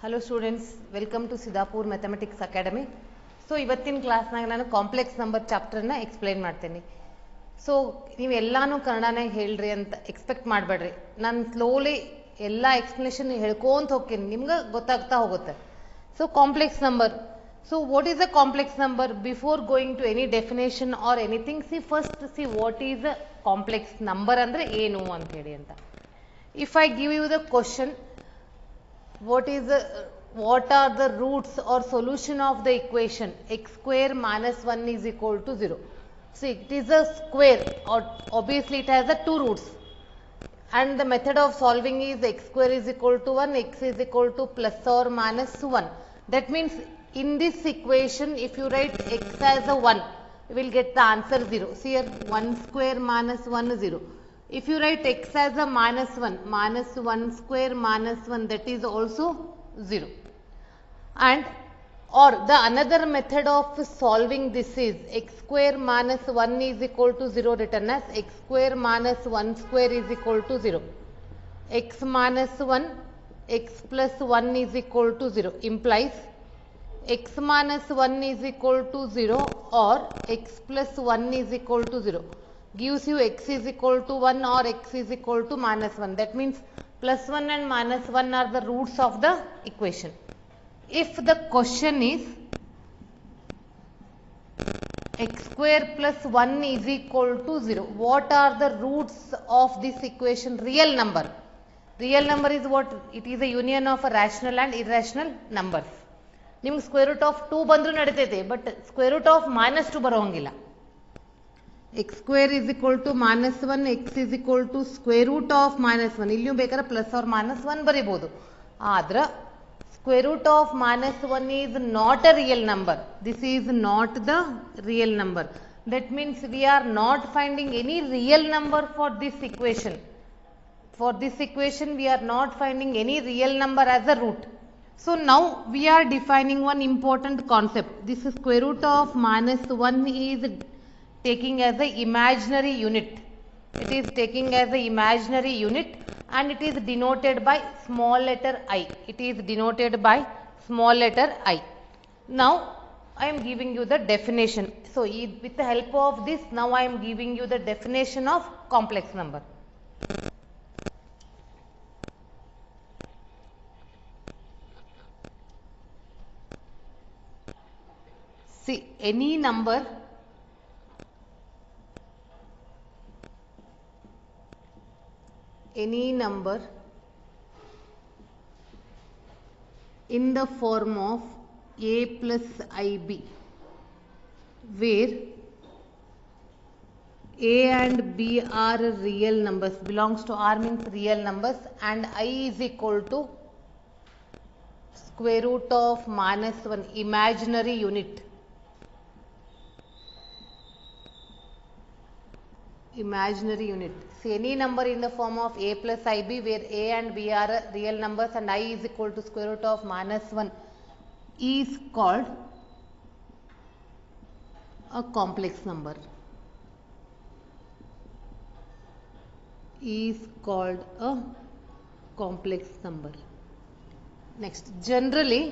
Hello students, welcome to Siddhapur Mathematics Academy. So ಇವತ್ತಿನ ಕ್ಲಾಸ್ನಾಗ ನಾನು complex number ಚಾಪ್ಟರ್ನ explain ಮಾಡ್ತೀನಿ. So ನೀವು ಎಲ್ಲಾನು ಕನ್ನಡನಾಗ ಹೇಳ್ರಿ ಅಂತ ಎಕ್ಸ್ಪೆಕ್ಟ್ ಮಾಡಬೇಡ್ರಿ. ನಾನು ಸ್ಲೋಲಿ ಎಲ್ಲ ಎಕ್ಸ್ಪ್ಲನೇಷನ್ ಹೇಳ್ಕೊಂತ ಹೋಗ್ತೀನಿ, ನಿಮ್ಗೆ ಗೊತ್ತಾಗ್ತಾ ಹೋಗುತ್ತೆ. So complex number. So what is a complex number? Before going to any definition or anything, see what is a complex number ಅಂದ್ರೆ ಏನು ಅಂತ ಹೇಳಿ ಅಂತ. If I give you the question, what are the roots or solution of the equation x square minus 1 is equal to 0? See, it is a square, or obviously it has a two roots, and the method of solving is x square is equal to 1, x is equal to plus or minus 1. That means in this equation, if you write x as a 1, you will get the answer 0. See here, 1 square minus 1 is 0. If you write x as a minus 1 square minus 1, that is also 0. And or the another method of solving this is x square minus 1 is equal to 0, written as x square minus 1 square is equal to 0. X minus 1, x plus 1 is equal to 0 implies x minus 1 is equal to 0 or x plus 1 is equal to 0. Gives you x is equal to 1 or x is equal to minus 1. That means plus 1 and minus 1 are the roots of the equation. If the question is x square plus 1 is equal to 0, what are the roots of this equation? Real number. Real number is what? It is a union of a rational and irrational numbers. ನಿಮ್ಗೆ square root of 2 ಬಂದರೂ ನಡೀತೈತೆ, but square root of minus 2 ಬರೋಂಗಿಲ್ಲ. x square is equal to minus 1, x is equal to square root of minus 1. ಇಲ್ಲಿಯೂ ಬೇಕಾದ್ರೆ plus R minus 1 ಬರೀಬಹುದು. ಆದ್ರೆ square root of minus 1 is not a real number. This is not the real number. That means we are not finding any real number for this equation. For this equation we are not finding any real number as a root. So now we are defining one important concept. This square root of minus 1 is taking as a imaginary unit. It is taking as a imaginary unit and it is denoted by small letter I. It is denoted by small letter I. Now I am giving you the definition. So with the help of this, now I am giving you the definition of complex number. See, any number in the form of a plus ib, where a and b are real numbers, belongs to R means real numbers, and I is equal to square root of minus 1, imaginary unit. Imaginary unit. See, any number in the form of a plus ib where a and b are real numbers and I is equal to square root of minus 1 is called a complex number. Is called a complex number. Next, generally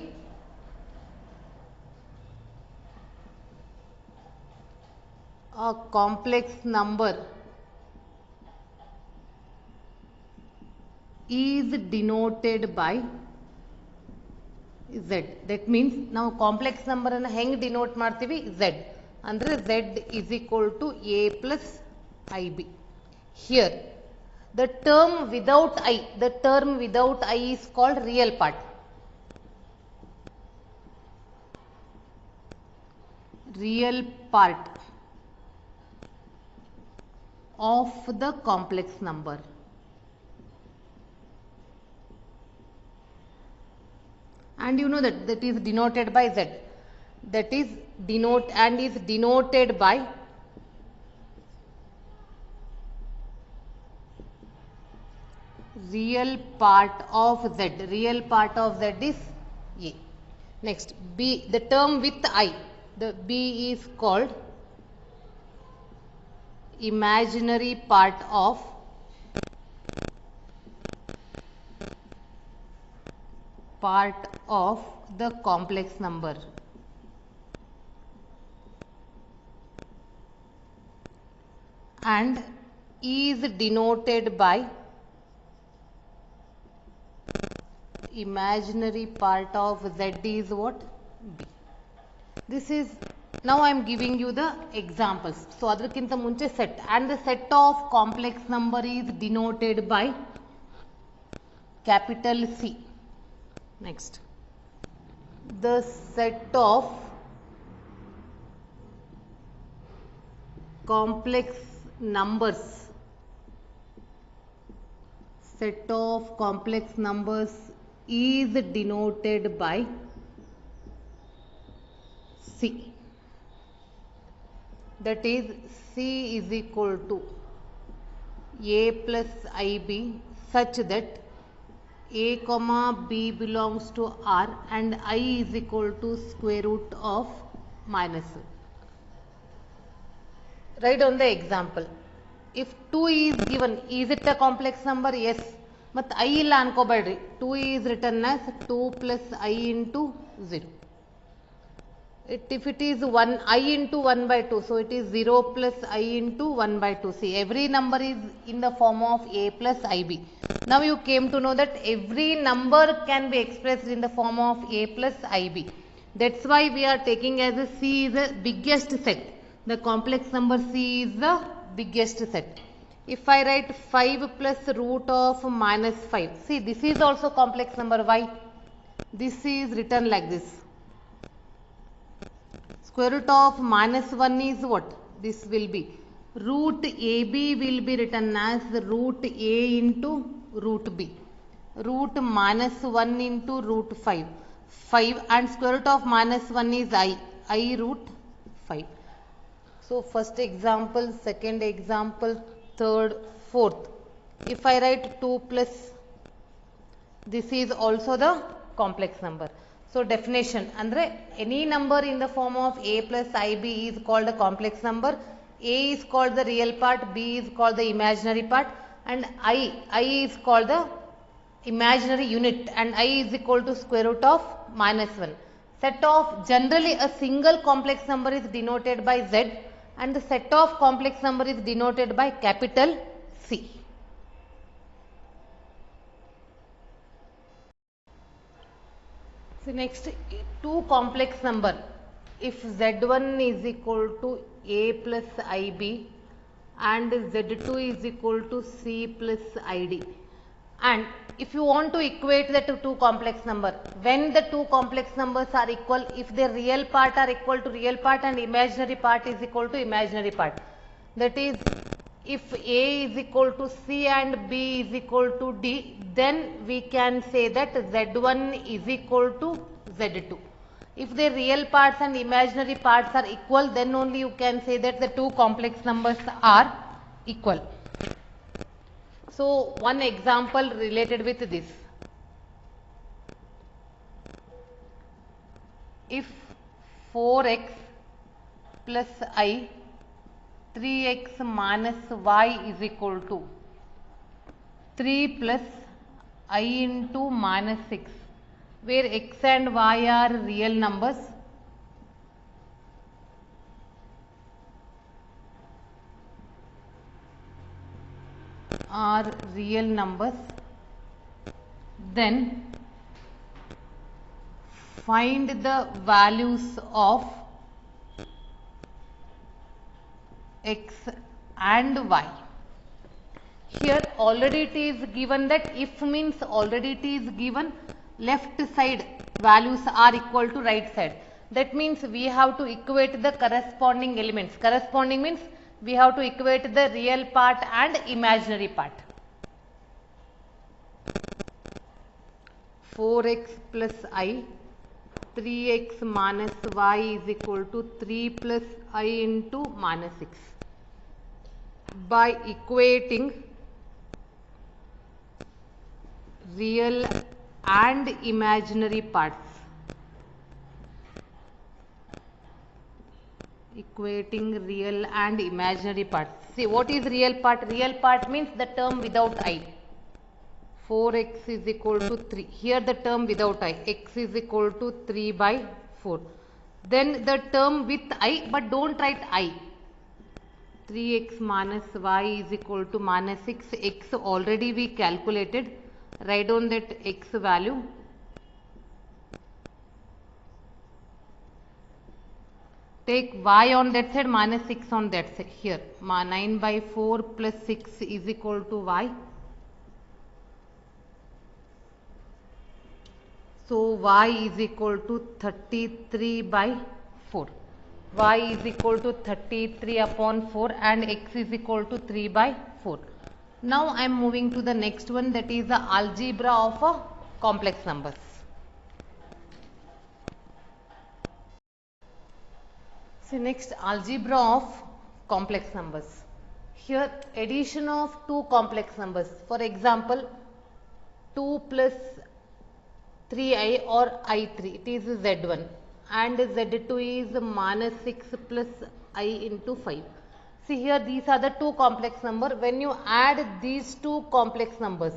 a complex number is denoted by z. That means ನಾವು complex number ಅನ್ನು ಹೆಂಗೆ denote ಮಾಡ್ತೀವಿ? z. ಅಂದ್ರೆ z is equal to a plus ib. Here the term without I is called real part. Real part of the complex number. And you know that is denoted by z. That is denoted by real part of z. Real part of z is a. Next, b, the term with I, the b is called imaginary part of part of the complex number and is denoted by imaginary part of z is what? B. This is, now I am giving you the examples. So adrakkinta munche set, and the set of complex number is denoted by capital C. Next, the set of complex numbers, set of complex numbers is denoted by C. That is, C is equal to A plus IB such that A comma B belongs to R and I is equal to square root of minus. Write on the example. If 2 is given, is it a complex number? Yes. But I illa ankobadri. 2 is written as 2 plus I into 0. If it is 1, I into 1 by 2, so it is 0 plus I into 1 by 2. See, every number is in the form of A plus IB. Now you came to know that every number can be expressed in the form of A plus IB. That's why we are taking as a C is the biggest set. The complex number C is the biggest set. If I write 5 plus root of minus 5, see, this is also complex number. Why? This is written like this. Square root of minus 1 is what? This will be root AB will be written as root A into root B. Root minus 1 into root 5. 5 and square root of minus 1 is I root 5. So first example, second example, third, fourth. If I write 2 plus, this is also the complex number. So definition, andre any number in the form of A plus IB is called a complex number. A is called the real part, B is called the imaginary part, and I is called the imaginary unit, and I is equal to square root of minus 1. Set of, generally a single complex number is denoted by Z and the set of complex number is denoted by capital C. So next, two complex number. If Z1 is equal to A plus IB and Z2 is equal to C plus ID, and if you want to equate the two complex number, when the two complex numbers are equal, if the real part are equal to real part and imaginary part is equal to imaginary part, that is, if A is equal to C and B is equal to D, then we can say that Z1 is equal to Z2. If the real parts and imaginary parts are equal, then only you can say that the two complex numbers are equal. So one example related with this. If 4x plus I 3x minus y is equal to 3 plus I into minus 6, where x and y are real numbers, then find the values of x and y. Here already it is given that if means already it is given left side values are equal to right side. That means we have to equate the corresponding elements. Corresponding means we have to equate the real part and imaginary part. 4x plus I, 3x minus y is equal to 3 plus I into minus 6. By equating real and imaginary parts. Equating real and imaginary parts. See, what is real part? Real part means the term without I. 4x is equal to 3. Here the term without I, x is equal to 3 by 4. Then the term with I, but don't write I. 3x minus y is equal to minus 6. X already we calculated. Write down that x value. Take y on that side, minus 6 on that side. Here 9 by 4 plus 6 is equal to y. So y is equal to 33 by 4. Y is equal to 33 upon 4 and x is equal to 3 by 4. Now I am moving to the next one, that is the algebra of complex numbers. So next, algebra of complex numbers. Here addition of two complex numbers. For example, 2 plus 3i or i3, it is z1, and z2 is minus 6 plus I into 5. See here, these are the two complex numbers. When you add these two complex numbers,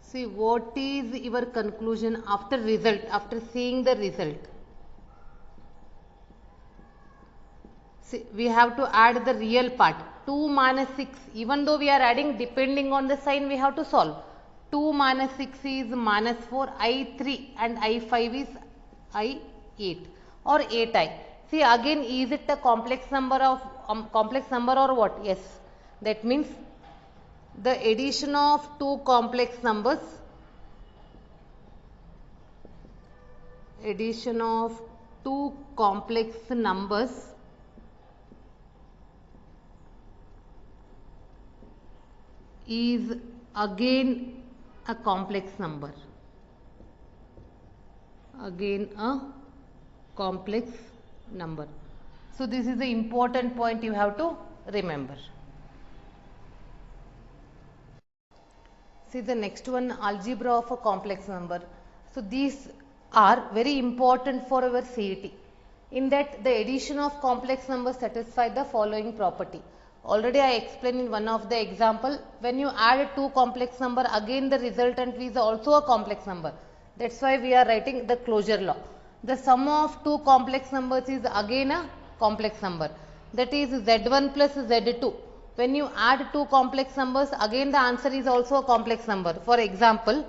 see what is your conclusion after seeing the result. See, we have to add the real part. 2 minus 6, even though we are adding, depending on the sign we have to solve. 2 minus 6 is minus 4, I3 and I5 is I8 or 8i. See again, is it a complex number or what? Yes. That means the addition of two complex numbers is again a complex number. So this is the important point you have to remember. See the next one, algebra of a complex number. So these are very important for our CET. In that, the addition of complex numbers satisfy the following property. Already I explained in one of the example, when you add two complex number, again the resultant is also a complex number. That's why we are writing the closure law. The sum of two complex numbers is again a complex number. That is z1 plus z2. When you add two complex numbers, again the answer is also a complex number. For example,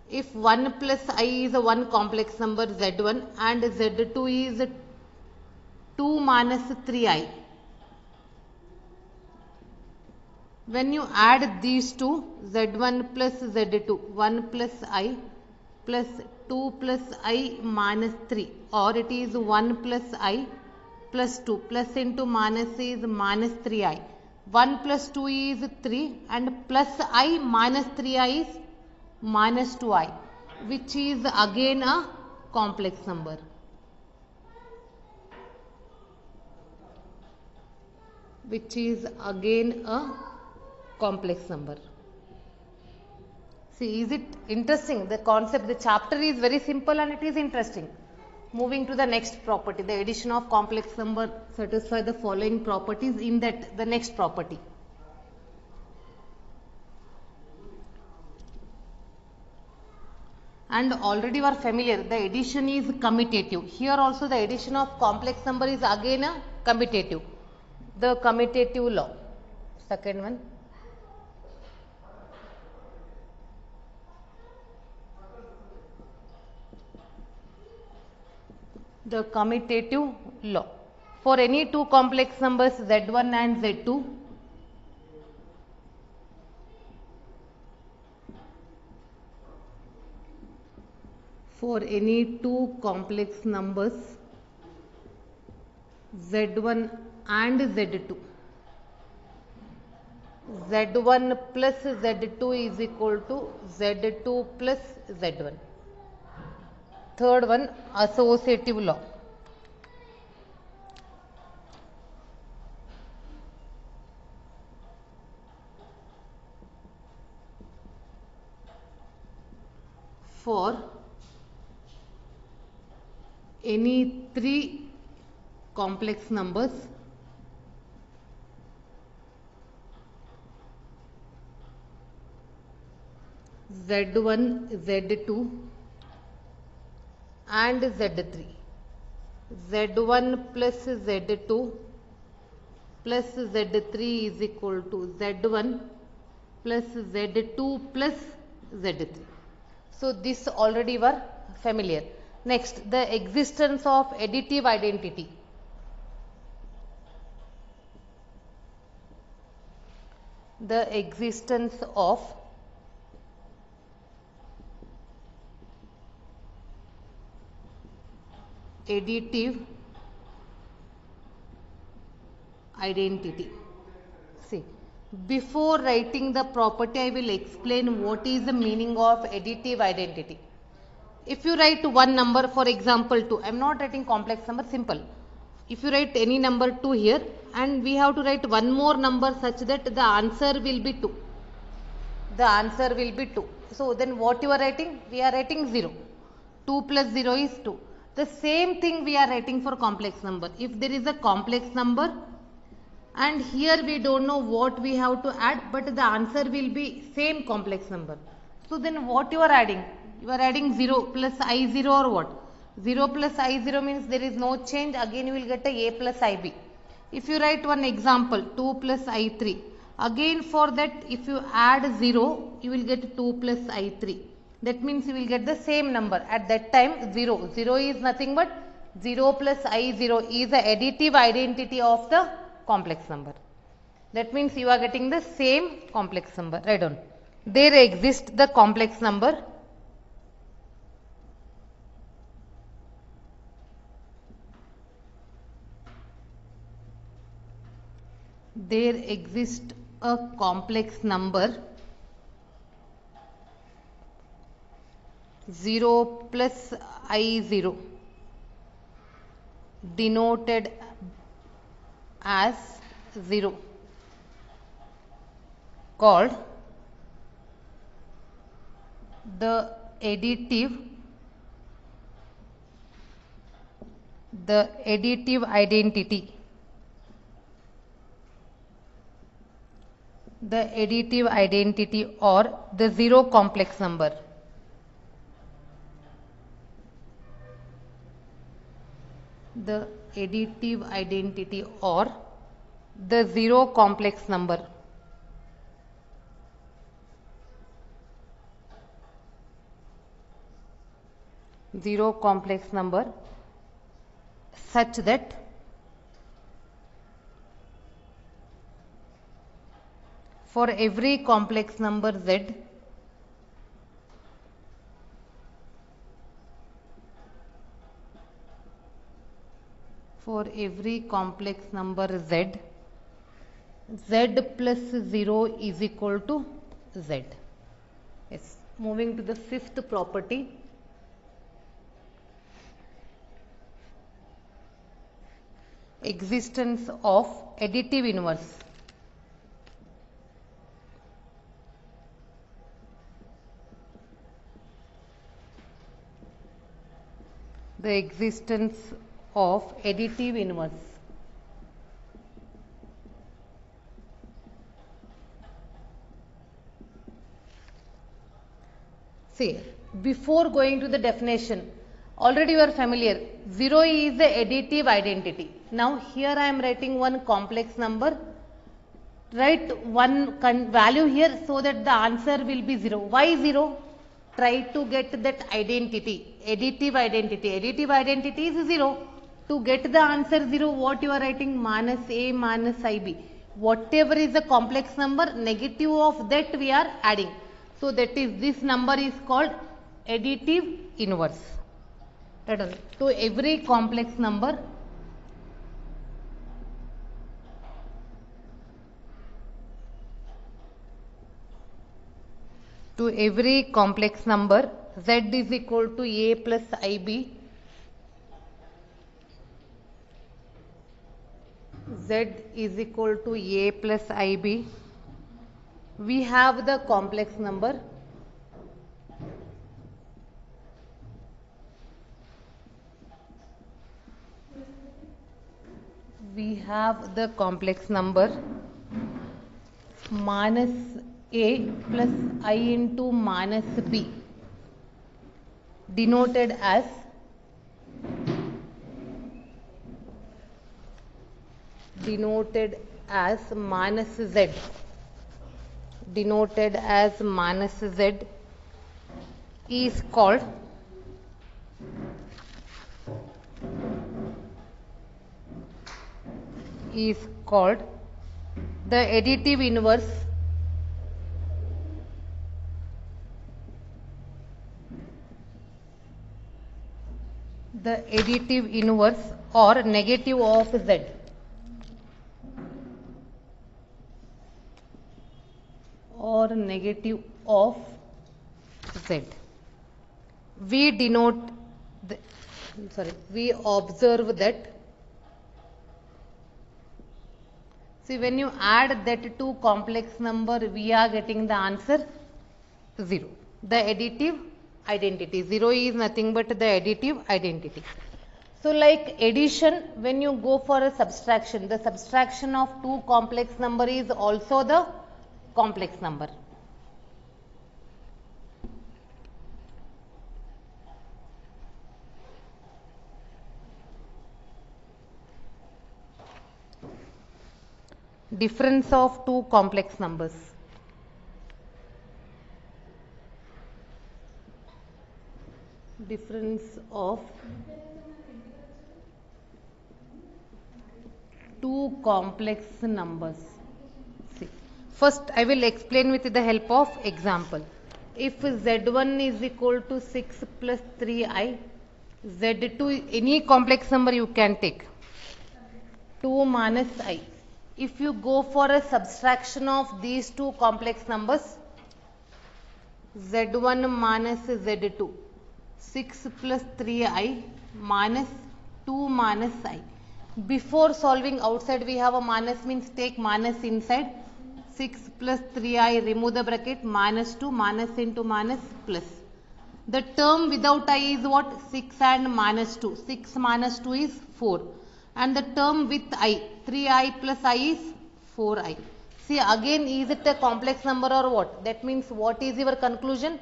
if 1 plus I is a one complex number z1 and z2 is 2 minus 3i. When you add these two, z1 plus z2, 1 plus I plus 2 plus I minus 3, or it is 1 plus I plus 2, plus into minus is minus 3i. 1 plus 2 is 3 and plus I minus 3i is minus 2i, which is again a complex number. See, is it interesting? The concept, the chapter is very simple and it is interesting. Moving to the next property, the addition of complex number satisfy the following properties. In that, the next property. And already you are familiar, the addition is commutative. Here also the addition of complex number is again a commutative. The commutative law. Second one. The commutative law. For any two complex numbers z1 and z2, z1 and z2, z1 plus z2 is equal to z2 plus z1. Third one, associative law. For any three complex numbers Z1, Z2 and Z3. Z1 plus Z2 plus Z3 is equal to Z1 plus Z2 plus Z3. So this already were familiar. Next, the existence of additive identity. The existence of additive identity. See, before writing the property, I will explain what is the meaning of additive identity. If you write one number, for example 2, I am not writing complex number, simple. If you write any number 2 here, and we have to write one more number such that the answer will be 2. The answer will be 2. So then what you are writing? We are writing 0. 2 plus 0 is 2. The same thing we are writing for complex number. If there is a complex number and here we don't know what we have to add, but the answer will be same complex number. So then what you are adding? You are adding 0 plus I0 or what? 0 plus I0 means there is no change. Again you will get a plus IB. If you write one example 2 plus I3. Again for that if you add 0 you will get 2 plus I3. That means you will get the same number. At that time 0. 0 is nothing but 0 plus I0 is the additive identity of the complex number. That means you are getting the same complex number. Write down. There exists the complex number there exists a complex number 0 plus I0 denoted as 0 called the additive identity. The additive identity or the zero complex number. The additive identity or the zero complex number. Zero complex number such that for every complex number Z, for every complex number Z, Z plus 0 is equal to Z. Yes. Moving to the fifth property. Existence of additive inverse. The existence of additive inverse. See, before going to the definition, already you are familiar. 0 is the additive identity. Now here I am writing one complex number. Write one value here so that the answer will be 0. Why 0? Try to get that identity, additive identity. Additive identity is 0. To get the answer 0, what you are writing? Minus A minus IB. Whatever is the complex number, negative of that we are adding. So that is, this number is called additive inverse. To every complex number, to every complex number, Z is equal to A plus IB. Z is equal to A plus IB. We have the complex number have the complex number minus a plus I into minus b denoted as minus z, denoted as minus z is called the additive inverse or negative of z. We observe that. See, when you add that two complex number, we are getting the answer 0. The additive identity. 0 is nothing but the additive identity. So, like addition, when you go for a subtraction, the subtraction of two complex number is also the complex number. Difference of two complex numbers. Difference of two complex numbers. See, first I will explain with the help of example. If z1 is equal to 6 plus 3i, z2 any complex number you can take, 2 minus I. If you go for a subtraction of these two complex numbers, z1 minus z2, 6 plus 3i minus 2 minus I. Before solving outside we have a minus, means take minus inside. 6 plus 3i, remove the bracket, minus 2, minus into minus plus. The term without I is what? 6 and minus 2. 6 minus 2 is 4. And the term with I, 3i plus I is 4i. See, again, is it a complex number or what? That means what is your conclusion?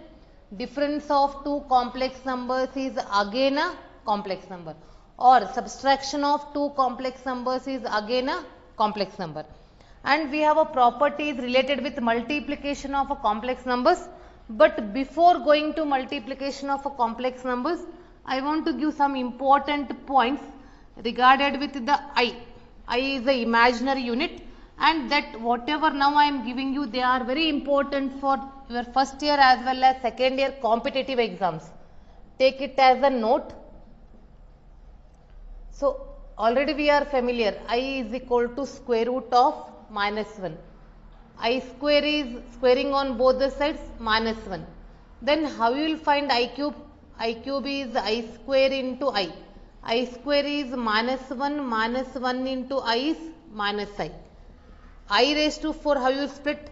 Difference of two complex numbers is again a complex number, or subtraction of two complex numbers is again a complex number. And we have a properties related with multiplication of a complex numbers. But before going to multiplication of a complex numbers, I want to give some important points regarded with the I. I is the imaginary unit, and that whatever now I am giving you, they are very important for your first year as well as second year competitive exams. Take it as a note. So, already we are familiar, I is equal to square root of minus 1. I square is squaring on both the sides, minus 1. Then how you will find I cube? I cube is I square into I. I square is minus 1 into I is minus I. I raised to 4, how you split?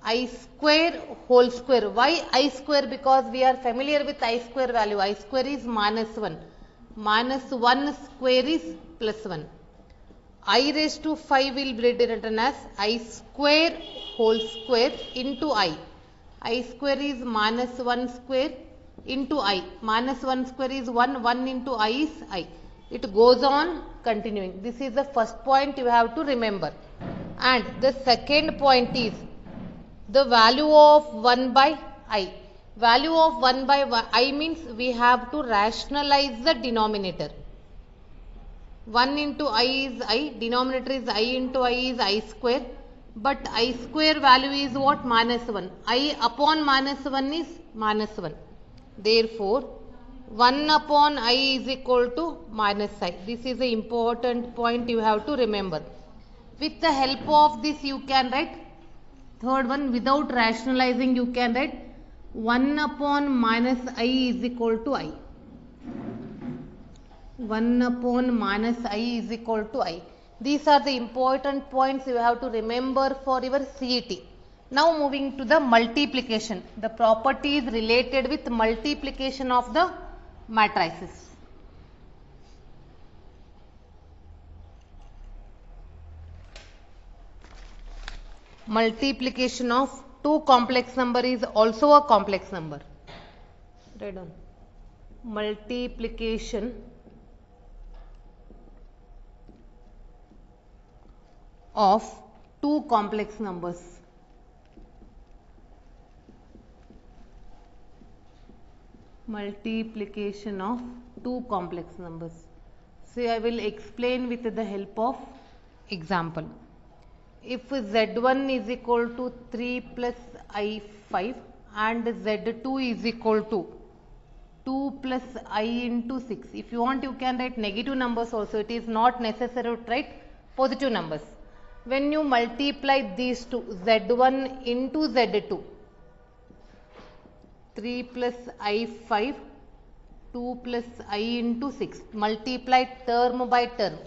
I square whole square. Why I square? Because we are familiar with I square value. I square is minus 1. Minus 1 square is plus 1. I raised to 5 will be written as I square whole square into I. I square is minus 1 square into I. Minus 1 square is 1. 1 into I is I. It goes on continuing. This is the first point you have to remember. And the second point is the value of 1 by I. Value of 1 by I means we have to rationalize the denominator. 1 into I is I, denominator is I into I is I square. But I square value is what? Minus 1. I upon minus 1 is minus 1. Therefore, 1 upon I is equal to minus I. This is the important point you have to remember. With the help of this you can write. Third one, without rationalizing you can write 1 upon minus I is equal to I. 1 upon minus I is equal to I. These are the important points you have to remember for your CET. Now moving to the multiplication. The properties related with multiplication of the matrices. Multiplication of two complex number is also a complex number. Write down. Multiplication of two complex numbers multiplication of two complex numbers. So I will explain with the help of example. If z1 is equal to 3 plus i5 and z2 is equal to 2 plus I into 6. If you want, you can write negative numbers also. It is not necessary to write positive numbers. When you multiply these two, z1 into z2, 3 plus I5, 2 plus I into 6, multiply term by term.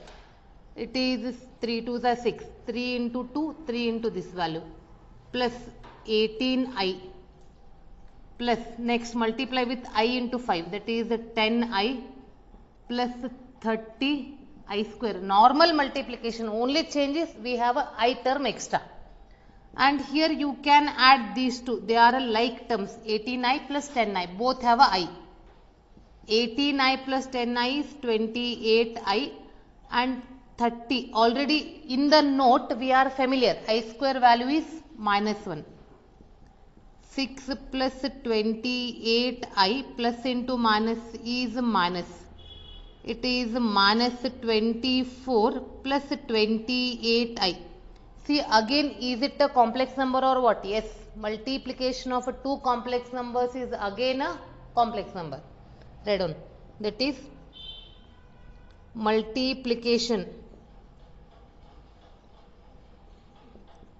It is 3 2s are 6, 3 into 2, 3 into this value, plus 18I, plus next multiply with I into 5, that is 10I plus 30I square. Normal multiplication, only changes we have a I term extra. And here you can add these two, they are like terms, 18I plus 10I, both have a I. 18I plus 10I is 28I and 30. Already in the note we are familiar, I square value is minus 1. 6 plus 28I plus into minus is minus. It is minus 24 plus 28I. See again, is it a complex number or what? Yes, multiplication of two complex numbers is again a complex number. Read on. That is multiplication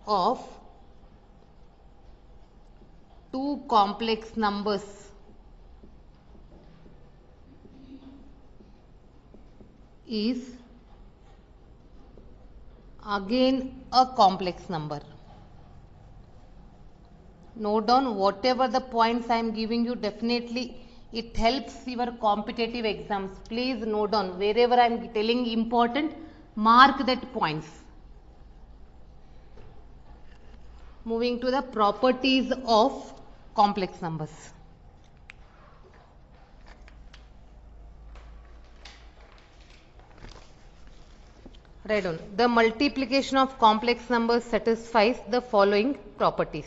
of two complex numbers is again a complex number. Note down whatever the points I am giving you, definitely it helps your competitive exams. Please note down wherever I am telling important, mark that points. Moving to the properties of complex numbers. Write down. The multiplication of complex numbers satisfies the following properties.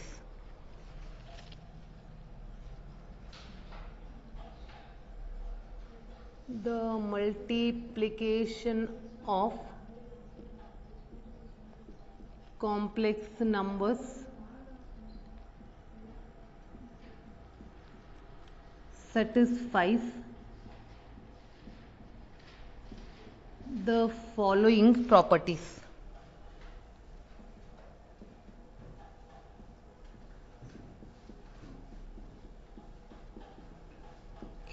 The multiplication of complex numbers satisfies the following properties.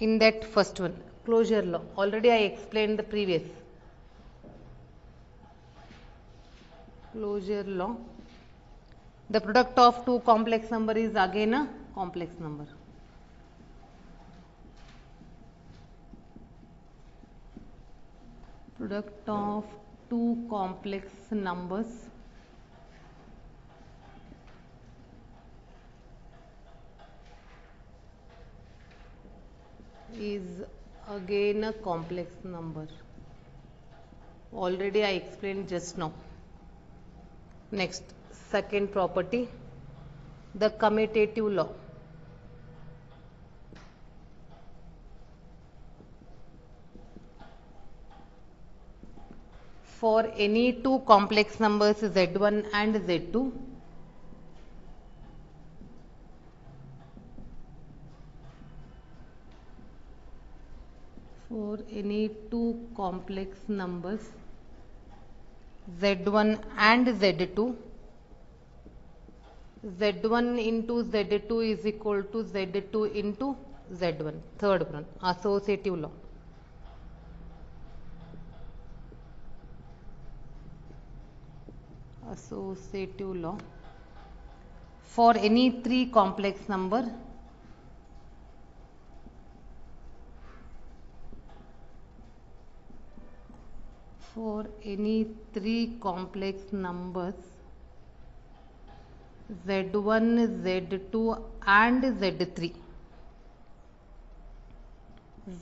In that first one, closure law, already I explained the previous. Closure law, the product of two complex number is again a complex number. Product of two complex numbers is again a complex number. Already I explained just now. Next, second property, the commutative law. For any two complex numbers z1 and z2, for any two complex numbers z1 and z2, z1 into z2 is equal to z2 into z1. Third one, associative law. Associative law. For any three complex number, for any three complex numbers Z1, Z2 and Z3.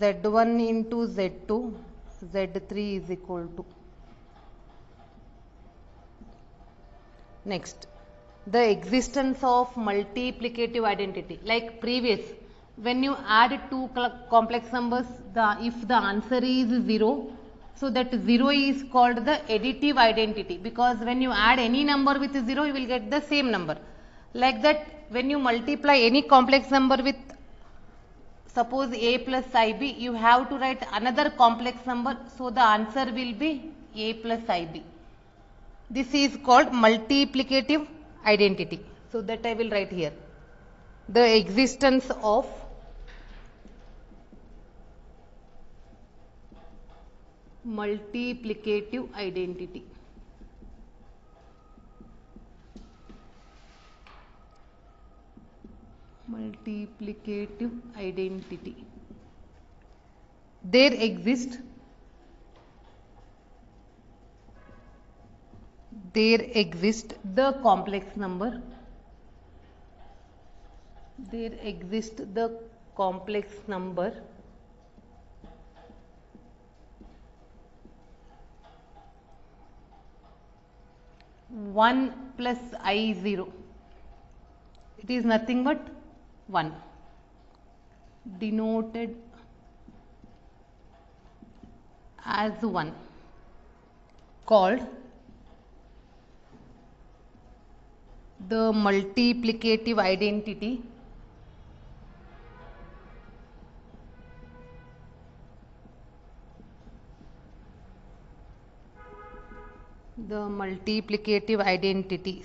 Z1 into Z2, Z3 is equal to. Next, the existence of multiplicative identity. Like previous, when you add two complex numbers, if the answer is 0, so that 0 is called the additive identity, because when you add any number with 0, you will get the same number. Like that, when you multiply any complex number with, suppose a plus ib, you have to write another complex number, so the answer will be a plus ib. This is called multiplicative identity. So that I will write here. The existence of multiplicative identity. Multiplicative identity. There exist the complex number. There exists the complex number one plus I0. It is nothing but 1, denoted as 1, called the multiplicative identity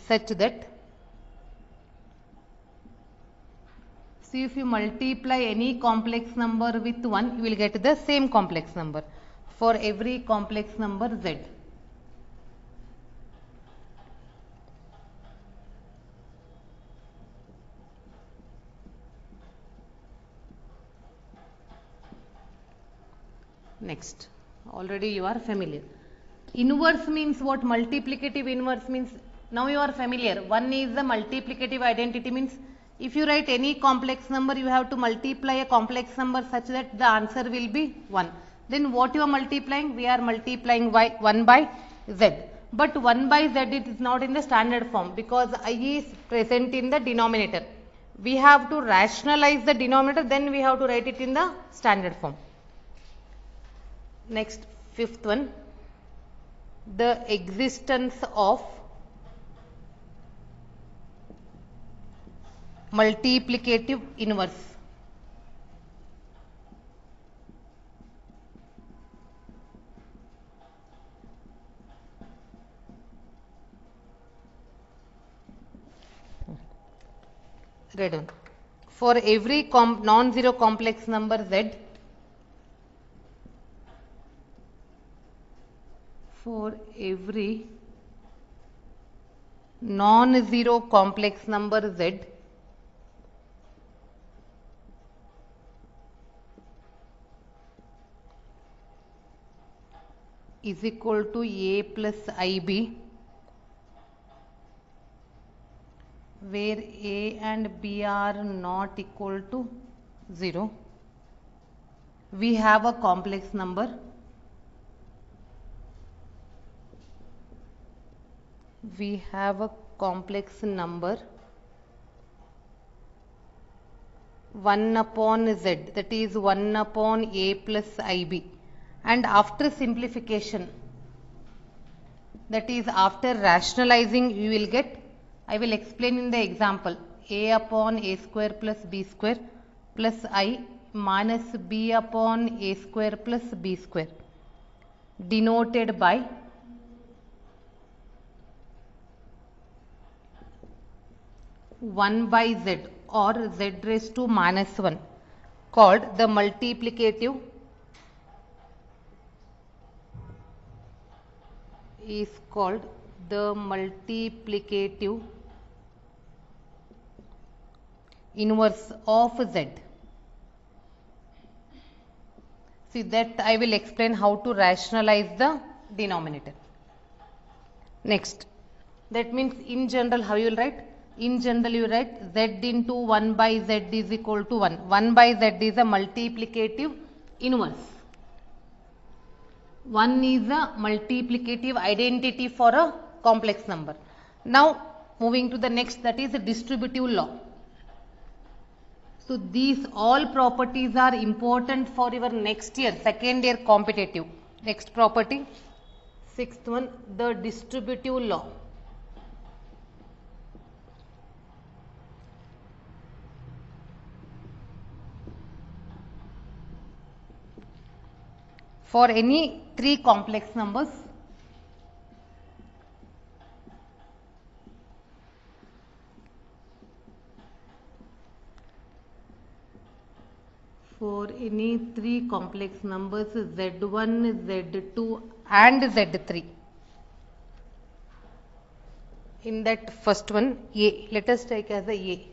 such that, see, if you multiply any complex number with 1, you will get the same complex number for every complex number z. Next, already you are familiar. Inverse means what? Multiplicative inverse means, now you are familiar. One is the multiplicative identity, means if you write any complex number, you have to multiply a complex number such that the answer will be 1. Then what you are multiplying? We are multiplying 1 by z. But 1 by z, it is not in the standard form, because I is present in the denominator. We have to rationalize the denominator, then we have to write it in the standard form. Next, fifth one, the existence of multiplicative inverse. Read on. For every non-zero complex number z, for every non-zero complex number z, is equal to a plus ib, where a and b are not equal to 0, we have a complex number we have a complex number 1 upon z, that is 1 upon a plus ib, and after simplification, that is after rationalizing, you will get, I will explain in the example, a upon a square plus b square plus I minus b upon a square plus b square, denoted by one by z or z raised to minus 1, called the multiplicative inverse of z. See, that I will explain how to rationalize the denominator. Next, that means in general how you will write, In general, you write z into 1 by z is equal to 1. 1 by z is a multiplicative inverse. 1 is a multiplicative identity for a complex number. Now, moving to the next, that is a distributive law. So, these all properties are important for your next year, second year competitive. Next property, sixth one, the distributive law. For any three complex numbers, z1, z2 and z3. In that first one, A, let us take as a A.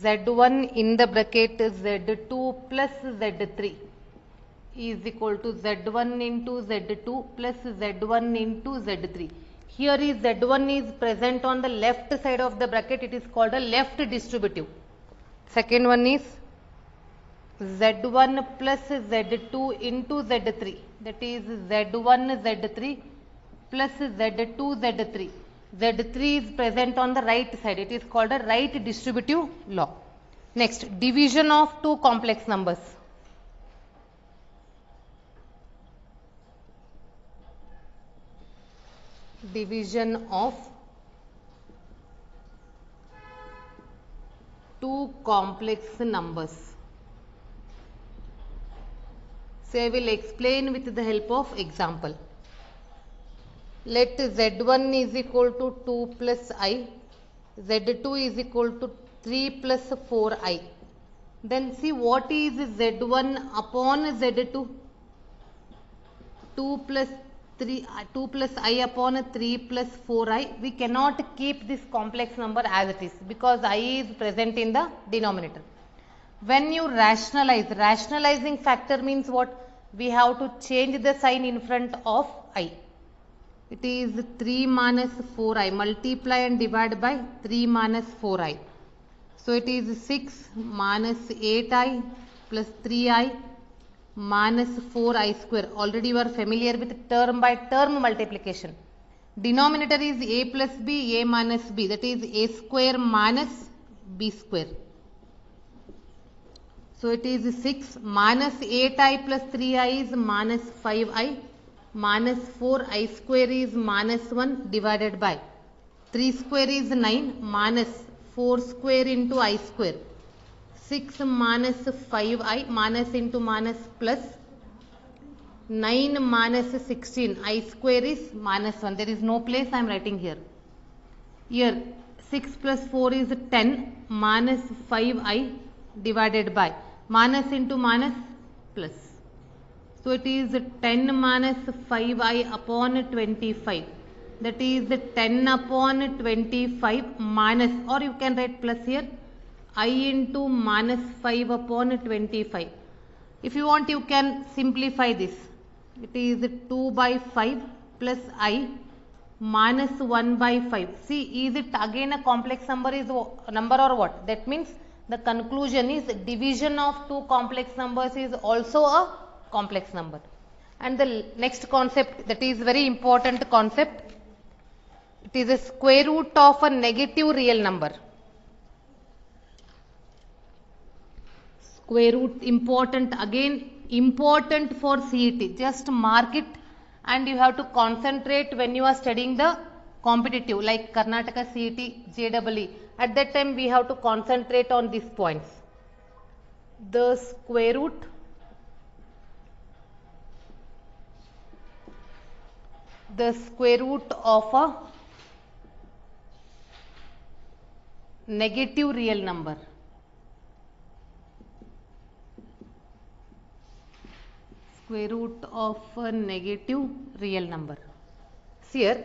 z1 in the bracket z2 plus z3 is equal to z1 into z2 plus z1 into z3. Here is z1 is present on the left side of the bracket. It is called a left distributive. Second one is z1 plus z2 into z3. That is z1 z3 plus z2 z3. z3 is present on the right side. It is called a right distributive law. Next, division of two complex numbers. Division of two complex numbers. So, I will explain with the help of example. Let z1 is equal to 2 plus I, z2 is equal to 3 plus 4I. Then see what is z1 upon z2? 2 plus I upon 3 plus 4I. We cannot keep this complex number as it is because I is present in the denominator. When you rationalize, rationalizing factor means what? We have to change the sign in front of I. It is 3 minus 4I. Multiply and divide by 3 minus 4I. So, it is 6 minus 8I plus 3I minus 4I square. Already you are familiar with term by term multiplication. Denominator is a plus b, a minus b. That is a square minus b square. So, it is 6 minus 8I plus 3I is minus 5I minus 4I square is minus 1 divided by 3 square is 9 minus 4 square into I square. 6 minus 5I minus into minus plus 9 minus 16 I square is minus 1. There is no place I am writing here. Here 6 plus 4 is 10 minus 5I divided by minus into minus plus. So, it is 10 minus 5I upon 25. That is 10 upon 25 minus, or you can write plus here, I into minus 5 upon 25. If you want, you can simplify this. It is 2 by 5 plus I minus 1 by 5. See, is it again a complex number is number or what? That means the conclusion is division of two complex numbers is also a complex number. And the next concept, that is very important concept, it is a square root of a negative real number. Square root important, again important for CET. Just mark it and you have to concentrate when you are studying the competitive like Karnataka CET, JEE. At that time we have to concentrate on these points. The square root of a negative real number. Square root of a negative real number. See here,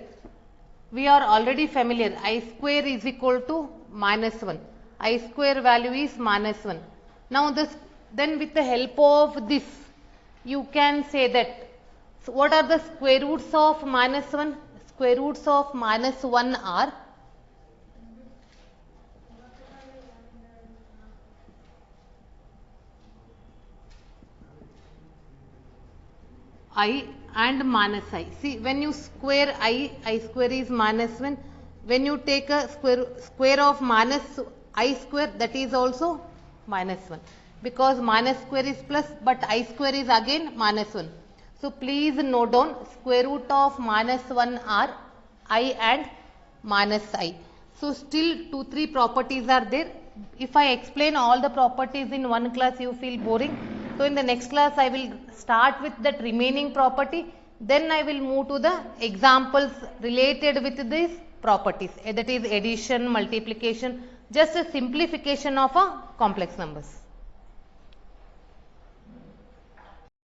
we are already familiar. I square is equal to minus 1. I square value is minus 1. Now, then with the help of this, you can say that. So, what are the square roots of minus 1? Square roots of minus 1 are I and minus I. See, when you square I square is minus 1. When you take a square of minus I square, that is also minus 1. Because minus square is plus, but I square is again minus 1. So, please note down square root of minus 1 are I and minus I. So, still 2-3 properties are there. If I explain all the properties in one class, you feel boring. So, in the next class, I will start with that remaining property. Then I will move to the examples related with these properties. That is addition, multiplication, just a simplification of a complex numbers.